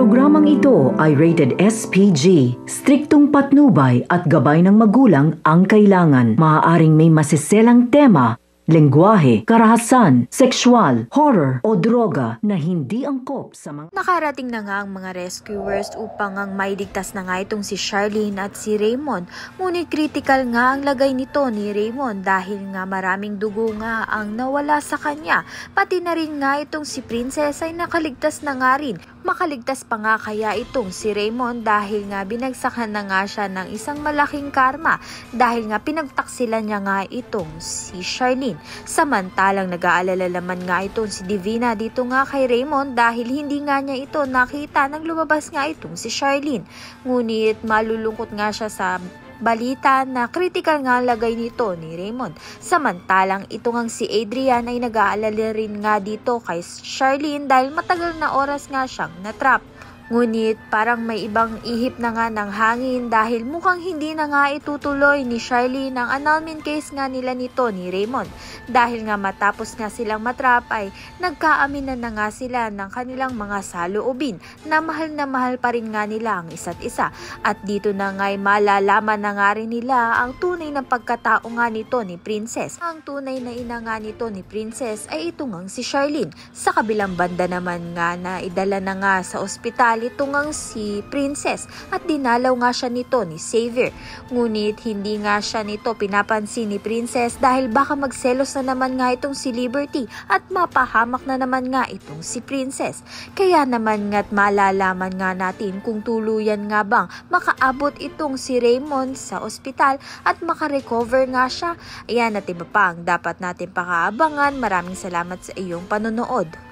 programang ito ay rated SPG. Striktong patnubay at gabay ng magulang ang kailangan. Maaaring may masiselang tema, lengguwahe, karahasan, sexual, horror o droga na hindi angkop sa mga... Nakarating na nga ang mga rescuers upang ang mailigtas na nga itong si Charlene at si Raymond. Ngunit critical nga ang lagay nito ni Raymond dahil nga maraming dugo nga ang nawala sa kanya. Pati na rin nga itong si Princess ay nakaligtas na nga rin. Makaligtas pa nga kaya itong si Raymond dahil nga binagsakan na nga siya ng isang malaking karma dahil nga pinagtaksilan niya nga itong si Charlene. Samantalang nag-aalala naman nga itong si Divina dito nga kay Raymond dahil hindi nga niya ito nakita nang lumabas nga itong si Charlene. Ngunit malulungkot nga siya sa balita na critical nga lagay nito ni Raymond. Samantalang ito ngang si Adrian ay nag-aalala rin nga dito kay Charlene dahil matagal na oras nga siyang natrap. Ngunit parang may ibang ihip na nga ng hangin dahil mukhang hindi na nga itutuloy ni Charlene ang annulment case nga nila nito ni Raymond. Dahil nga matapos nga silang matrap ay nagkaaminan na nga sila ng kanilang mga saloobin na mahal pa rin nga nila ang isa't isa. At dito na nga ay malalaman na nga rin nila ang tunay na pagkatao nga nito ni Princess. Ang tunay na ina nga nito ni Princess ay ito ngang si Charlene. Sa kabilang banda naman nga na idala na nga sa ospital ito ngang si Princess at dinalaw nga siya nito ni Xavier. Ngunit hindi nga siya nito pinapansin ni Princess dahil baka magselos na naman nga itong si Liberty at mapahamak na naman nga itong si Princess. Kaya naman nga't malalaman nga natin kung tuluyan nga bang makaabot itong si Raymond sa ospital at makarecover nga siya. Ayan at iba pa ang dapat natin pakaabangan. Maraming salamat sa iyong panonood.